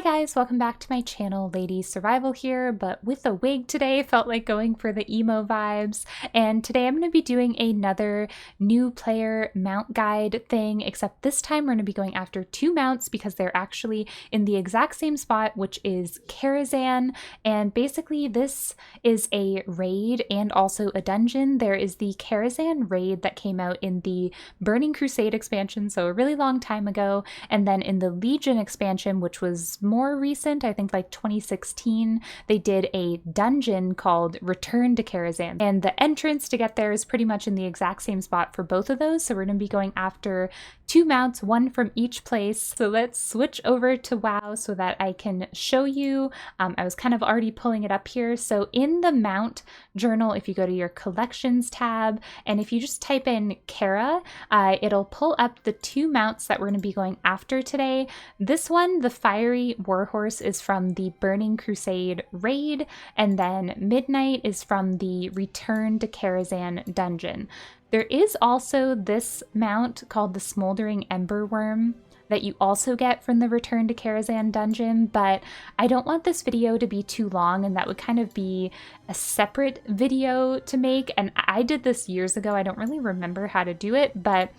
guys, welcome back to my channel. Ladysurvival here, but with a wig today. Felt like going for the emo vibes. And today I'm going to be doing another new player mount guide thing, except this time we're going to be going after two mounts because they're actually in the exact same spot, which is Karazhan. And basically this is a raid and also a dungeon. There is the Karazhan raid that came out in the Burning Crusade expansion, so a really long time ago, and then in the Legion expansion, which was more recent, I think like 2016, they did a dungeon called Return to Karazhan, and the entrance to get there is pretty much in the exact same spot for both of those. So we're going to be going after two mounts, one from each place. So let's switch over to WoW so that I can show you. I was kind of already pulling it up here. So in the mount journal, if you go to your collections tab, and if you just type in Kara, it'll pull up the two mounts that we're going to be going after today. This one, the Fiery Warhorse, is from the Burning Crusade raid, and then Midnight is from the Return to Karazhan dungeon. There is also this mount called the Smoldering Ember Worm that you also get from the Return to Karazhan dungeon, but I don't want this video to be too long, and that would kind of be a separate video to make, and I did this years ago. I don't really remember how to do it, but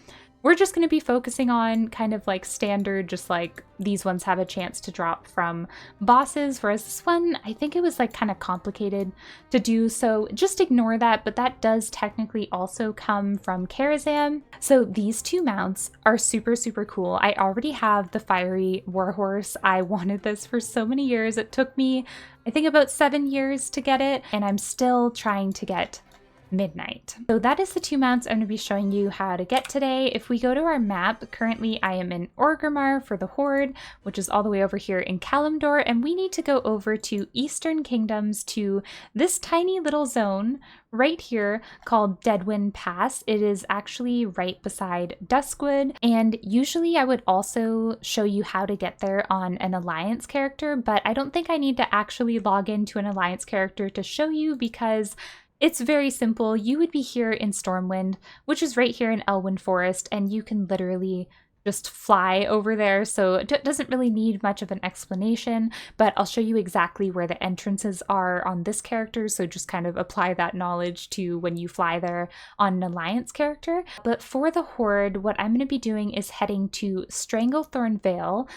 we're just going to be focusing on kind of like standard, just like these ones have a chance to drop from bosses, whereas this one, I think it was like kind of complicated to do, so just ignore that, but that does technically also come from Karazhan. So these two mounts are super, super cool. I already have the Fiery Warhorse. I wanted this for so many years. It took me, I think, about 7 years to get it, and I'm still trying to get Midnight. So that is the two mounts I'm going to be showing you how to get today. If we go to our map, currently I am in Orgrimmar for the Horde, which is all the way over here in Kalimdor, and we need to go over to Eastern Kingdoms to this tiny little zone right here called Deadwind Pass. It is actually right beside Duskwood, and usually I would also show you how to get there on an Alliance character, but I don't think I need to actually log into an Alliance character to show you because it's very simple. You would be here in Stormwind, which is right here in Elwynn Forest, and you can literally just fly over there, so it doesn't really need much of an explanation, but I'll show you exactly where the entrances are on this character, so just kind of apply that knowledge to when you fly there on an Alliance character. But for the Horde, what I'm going to be doing is heading to Stranglethorn Vale.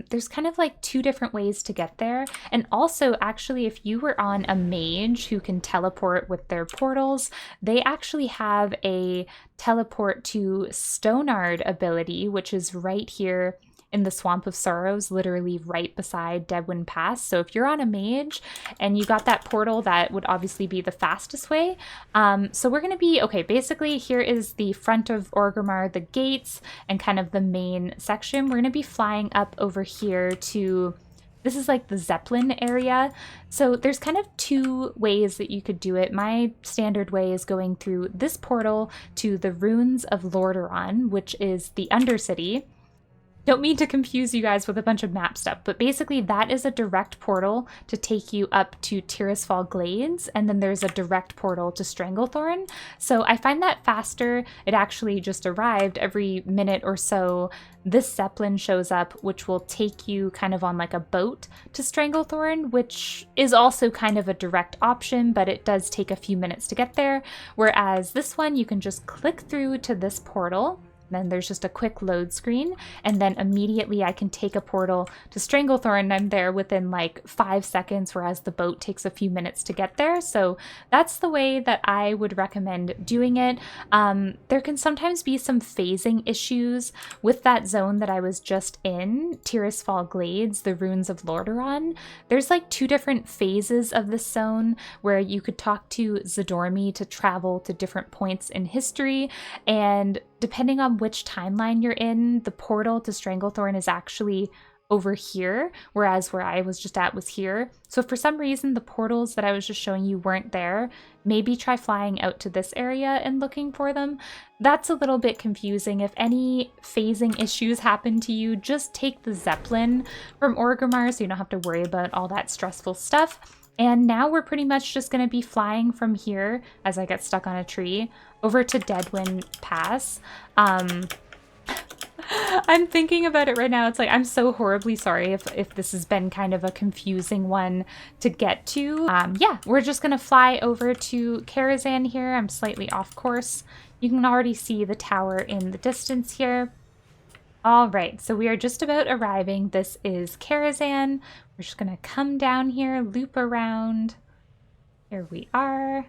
There's kind of like two different ways to get there, and also actually if you were on a mage who can teleport with their portals, they actually have a teleport to Stonard ability, which is right here in the Swamp of Sorrows, literally right beside Deadwind Pass. So if you're on a mage and you got that portal, that would obviously be the fastest way. So we're going to be, okay, basically here is the front of Orgrimmar, the gates, and kind of the main section. We're going to be flying up over here to, this is like the Zeppelin area. So there's kind of two ways that you could do it. My standard way is going through this portal to the Ruins of Lordaeron, which is the Undercity. Don't mean to confuse you guys with a bunch of map stuff, but basically that is a direct portal to take you up to Tirisfal Glades, and then there's a direct portal to Stranglethorn. So I find that faster. It actually just arrived every minute or so. This Zeppelin shows up, which will take you kind of on like a boat to Stranglethorn, which is also kind of a direct option, but it does take a few minutes to get there. Whereas this one, you can just click through to this portal. Then there's just a quick load screen, and then immediately I can take a portal to Stranglethorn, and I'm there within like 5 seconds, whereas the boat takes a few minutes to get there. So that's the way that I would recommend doing it. There can sometimes be some phasing issues with that zone that I was just in, Tirisfal Glades, the Ruins of Lordaeron. There's like two different phases of this zone where you could talk to Zadormi to travel to different points in history, and depending on which timeline you're in, the portal to Stranglethorn is actually over here, whereas where I was just at was here. So if for some reason the portals that I was just showing you weren't there, maybe try flying out to this area and looking for them. That's a little bit confusing. If any phasing issues happen to you, just take the Zeppelin from Orgrimmar so you don't have to worry about all that stressful stuff. And now we're pretty much just going to be flying from here, as I get stuck on a tree, over to Deadwind Pass. I'm thinking about it right now. It's like, I'm so horribly sorry if this has been kind of a confusing one to get to. Yeah, we're just gonna fly over to Karazhan here. I'm slightly off course. You can already see the tower in the distance here. All right, so we are just about arriving. This is Karazhan. We're just gonna come down here, loop around. Here we are.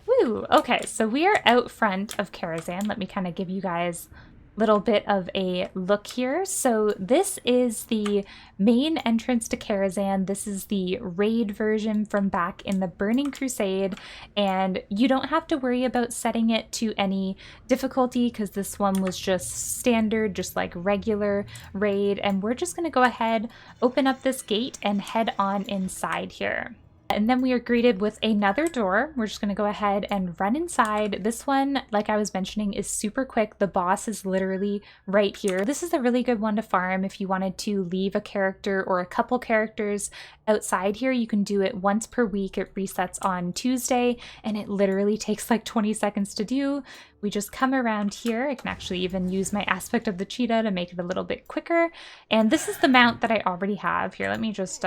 Woo! Okay, so we are out front of Karazhan. Let me kind of give you guys a little bit of a look here. So this is the main entrance to Karazhan. This is the raid version from back in the Burning Crusade, and you don't have to worry about setting it to any difficulty because this one was just standard, just like regular raid. And we're just gonna go ahead, open up this gate, and head on inside here. And then we are greeted with another door. We're just going to go ahead and run inside. This one, like I was mentioning, is super quick. The boss is literally right here. This is a really good one to farm if you wanted to leave a character or a couple characters outside here. You can do it once per week. It resets on Tuesday, and it literally takes like 20 seconds to do. We just come around here. I can actually even use my aspect of the cheetah to make it a little bit quicker. And this is the mount that I already have. Here, let me just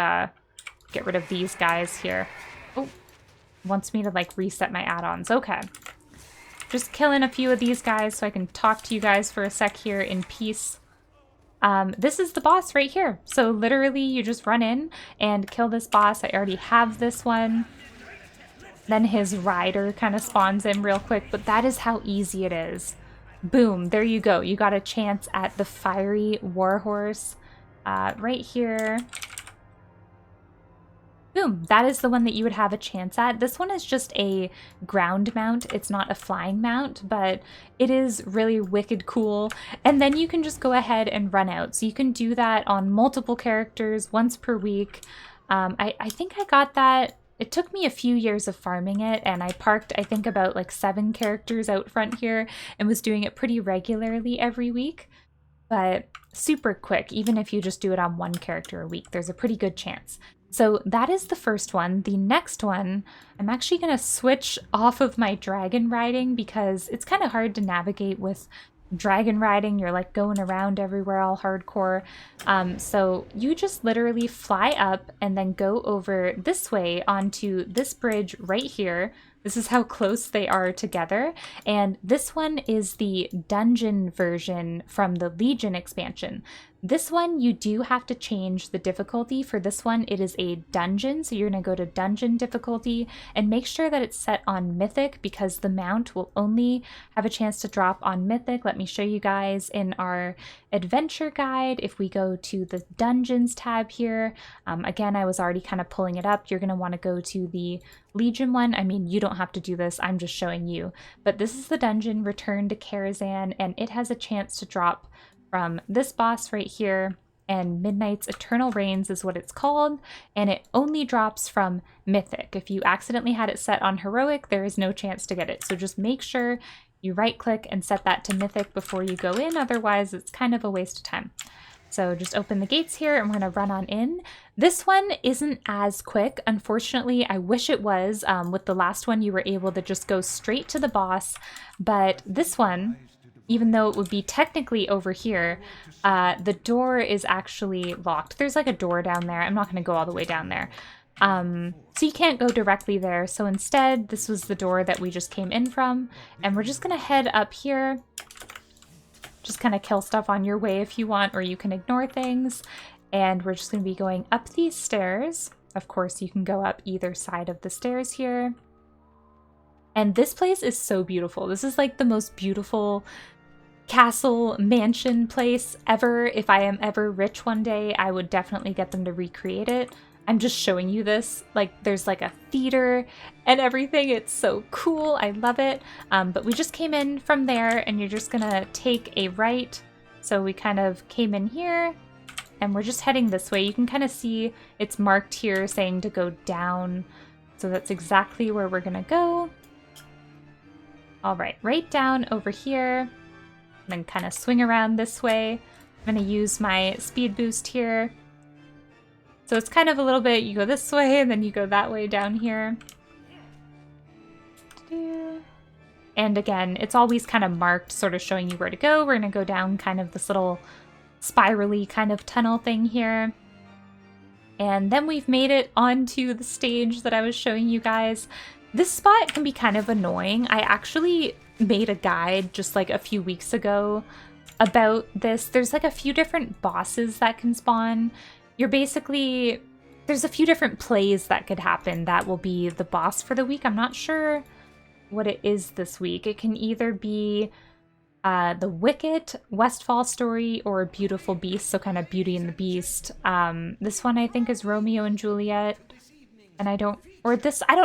get rid of these guys here. Oh, wants me to like reset my add-ons. Okay. Just killing a few of these guys so I can talk to you guys for a sec here in peace. This is the boss right here. So literally you just run in and kill this boss. I already have this one. Then his rider kind of spawns in real quick, but that is how easy it is. Boom, there you go. You got a chance at the Fiery Warhorse right here. Boom, that is the one that you would have a chance at. This one is just a ground mount. It's not a flying mount, but it is really wicked cool. And then you can just go ahead and run out. So you can do that on multiple characters once per week. I think I got that. It took me a few years of farming it, and I parked, I think, about like 7 characters out front here and was doing it pretty regularly every week. But super quick, even if you just do it on 1 character a week, there's a pretty good chance. So that is the first one. The next one, I'm actually going to switch off of my dragon riding because it's kind of hard to navigate with dragon riding. You're like going around everywhere all hardcore. So you just literally fly up and then go over this way onto this bridge right here. This is how close they are together. And this one is the dungeon version from the Legion expansion. This one, you do have to change the difficulty. For this one, it is a dungeon, so you're going to go to dungeon difficulty and make sure that it's set on Mythic because the mount will only have a chance to drop on Mythic. Let me show you guys in our adventure guide. If we go to the dungeons tab here, again, I was already kind of pulling it up. You're going to want to go to the Legion one. I mean, you don't have to do this. I'm just showing you. But this is the dungeon, Return to Karazhan, and it has a chance to drop from this boss right here, and Midnight's Eternal Reigns is what it's called, and it only drops from Mythic. If you accidentally had it set on Heroic, there is no chance to get it. So just make sure you right-click and set that to Mythic before you go in, otherwise it's kind of a waste of time. So just open the gates here and we're going to run on in. This one isn't as quick. Unfortunately, I wish it was. With the last one, you were able to just go straight to the boss, but this one, even though it would be technically over here, the door is actually locked. There's like a door down there. I'm not going to go all the way down there. So you can't go directly there. So instead, this was the door that we just came in from. And we're just going to head up here. Just kind of kill stuff on your way if you want, or you can ignore things. And we're just going to be going up these stairs. Of course, you can go up either side of the stairs here. And this place is so beautiful. This is like the most beautiful castle mansion place ever. If I am ever rich one day, I would definitely get them to recreate it. I'm just showing you this. Like, there's like a theater and everything. It's so cool. I love it. But we just came in from there, and you're just gonna take a right. So we kind of came in here and we're just heading this way. You can kind of see it's marked here saying to go down. So that's exactly where we're gonna go. All right, right down over here, and then kind of swing around this way. I'm gonna use my speed boost here. So it's kind of a little bit, you go this way and then you go that way down here. And again, it's always kind of marked, sort of showing you where to go. We're going to go down kind of this little spirally kind of tunnel thing here. And then we've made it onto the stage that I was showing you guys. This spot can be kind of annoying. I actually made a guide just like a few weeks ago about this. There's like a few different bosses that can spawn. There's a few different plays that could happen that will be the boss for the week. I'm not sure what it is this week. It can either be The Wicket, Westfall Story, or Beautiful Beast, so kind of Beauty and the Beast. This one I think is Romeo and Juliet, and I don't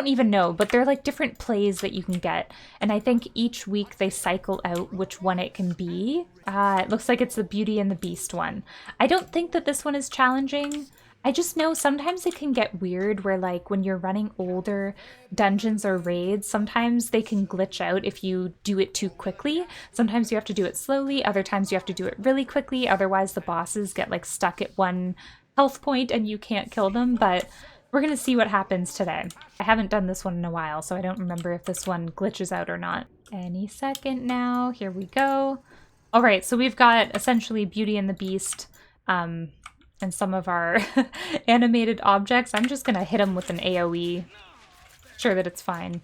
even know, but they're like different plays that you can get, and I think each week they cycle out which one it can be. It looks like it's the Beauty and the Beast one. I don't think that this one is challenging. I just know sometimes it can get weird where like when you're running older dungeons or raids, sometimes they can glitch out if you do it too quickly. Sometimes you have to do it slowly, other times you have to do it really quickly, otherwise the bosses get like stuck at one health point and you can't kill them, but we're gonna see what happens today. I haven't done this one in a while, so I don't remember if this one glitches out or not. Any second now, here we go. All right, so we've got essentially Beauty and the Beast, and some of our animated objects. I'm just gonna hit them with an AoE. Sure that it's fine.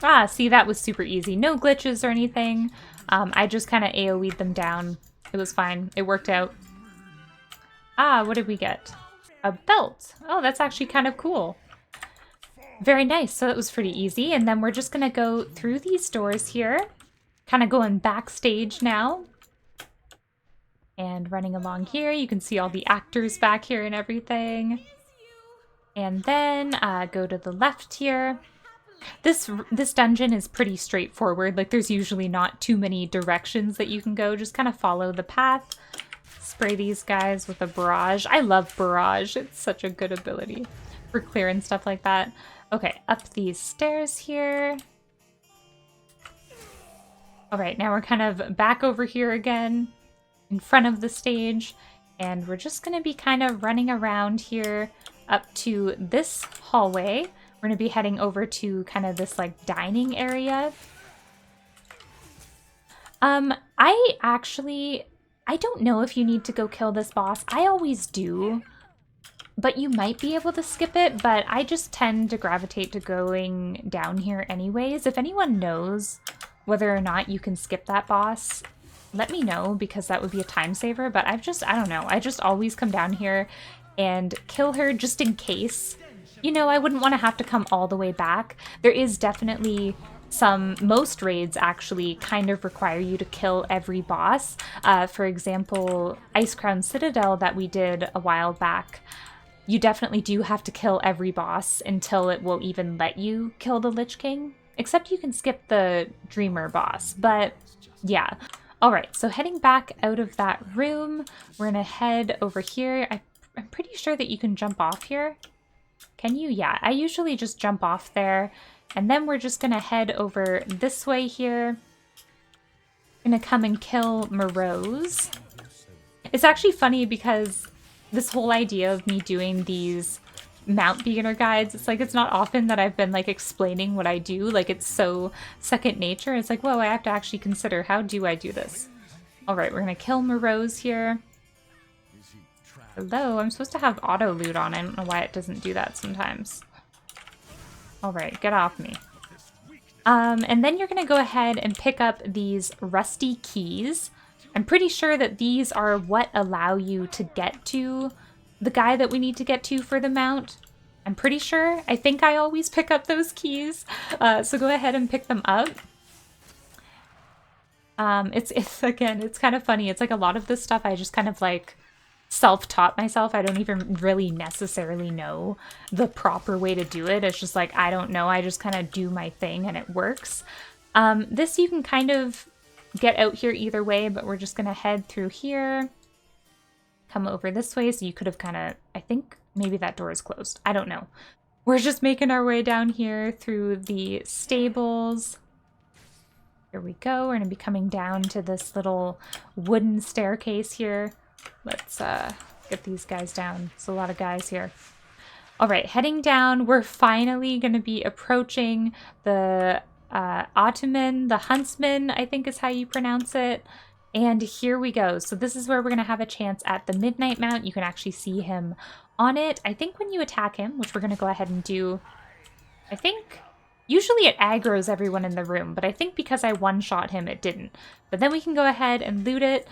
Ah, see, that was super easy. No glitches or anything. I just kind of AoE'd them down. It was fine. It worked out. Ah, what did we get? A belt. Oh, that's actually kind of cool. Very nice. So that was pretty easy. And then we're just gonna go through these doors here. Kind of going backstage now. And running along here, you can see all the actors back here and everything. And then go to the left here. This dungeon is pretty straightforward. Like there's usually not too many directions that you can go. Just kind of follow the path. Spray these guys with a barrage. I love barrage. It's such a good ability for clearing stuff like that. Okay, up these stairs here. All right, now we're kind of back over here again in front of the stage, and we're just going to be kind of running around here up to this hallway. We're going to be heading over to kind of this like dining area. I don't know if you need to go kill this boss. I always do, but you might be able to skip it, but I just tend to gravitate to going down here anyways. If anyone knows whether or not you can skip that boss, let me know, because that would be a time saver. But I don't know. I just always come down here and kill her just in case. You know, I wouldn't want to have to come all the way back. There is definitely most raids actually kind of require you to kill every boss. For example, Icecrown Citadel that we did a while back, you definitely do have to kill every boss until it will even let you kill the Lich King. Except you can skip the Dreamer boss, but yeah. All right, so heading back out of that room, we're gonna head over here. I'm pretty sure that you can jump off here. Can you? Yeah, I usually just jump off there. And then we're just gonna head over this way here. Gonna come and kill Morose. It's actually funny because this whole idea of me doing these mount beginner guides, it's like it's not often that I've been like explaining what I do. Like it's so second nature. It's like, whoa, I have to actually consider, how do I do this? All right, we're gonna kill Morose here. Hello, I'm supposed to have auto loot on. I don't know why it doesn't do that sometimes. All right, get off me. And then you're gonna go ahead and pick up these rusty keys. I'm pretty sure that these are what allow you to get to the guy that we need to get to for the mount. I'm pretty sure. I think I always pick up those keys. So go ahead and pick them up. It's again, it's kind of funny. It's like a lot of this stuff I just kind of like self-taught myself. I don't even really necessarily know the proper way to do it. It's just like, I don't know. I just kind of do my thing and it works. This you can kind of get out here either way, but we're just going to head through here. Come over this way, so you could have kind of, I think maybe that door is closed. I don't know. We're just making our way down here through the stables. Here we go. We're going to be coming down to this little wooden staircase here. Let's get these guys down. There's a lot of guys here. All right, heading down, we're finally going to be approaching the Ottoman, the Huntsman, I think is how you pronounce it. And here we go. So this is where we're going to have a chance at the Midnight Mount. You can actually see him on it. I think when you attack him, which we're going to go ahead and do, I think usually it aggroes everyone in the room, but I think because I one-shot him, it didn't. But then we can go ahead and loot it.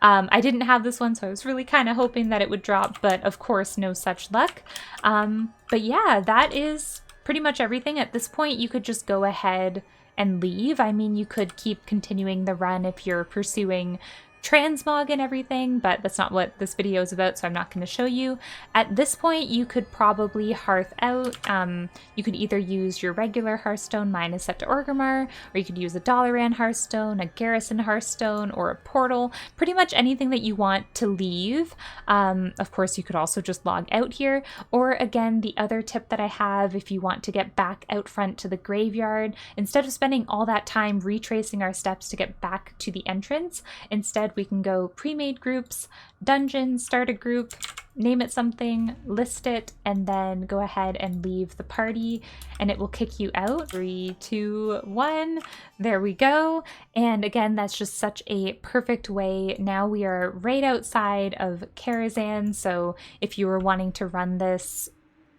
I didn't have this one, so I was really kind of hoping that it would drop, but of course, no such luck. But yeah, that is pretty much everything. At this point, you could just go ahead and leave. I mean, you could keep continuing the run if you're pursuing transmog and everything, but that's not what this video is about, so I'm not going to show you. At this point, you could probably hearth out. You could either use your regular hearthstone, mine is set to Orgrimmar, or you could use a Dalaran hearthstone, a Garrison hearthstone, or a portal. Pretty much anything that you want to leave. Of course, you could also just log out here, or again, the other tip that I have, if you want to get back out front to the graveyard, instead of spending all that time retracing our steps to get back to the entrance, instead we can go pre-made groups, dungeon, start a group, name it something, list it, and then go ahead and leave the party, and it will kick you out. 3, 2, 1, there we go. And again, that's just such a perfect way. Now we are right outside of Karazhan, so if you were wanting to run this,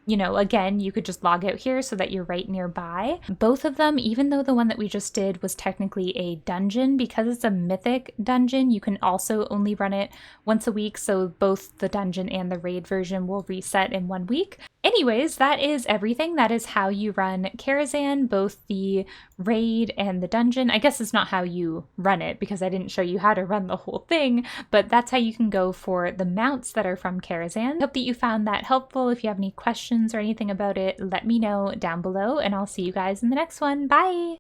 you know, again, you could just log out here so that you're right nearby. Both of them, even though the one that we just did was technically a dungeon, because it's a mythic dungeon, you can also only run it once a week, so both the dungeon and the raid version will reset in 1 week. Anyways, that is everything. That is how you run Karazhan, both the raid and the dungeon. I guess it's not how you run it because I didn't show you how to run the whole thing, but that's how you can go for the mounts that are from Karazhan. Hope that you found that helpful. If you have any questions or anything about it, let me know down below, and I'll see you guys in the next one. Bye!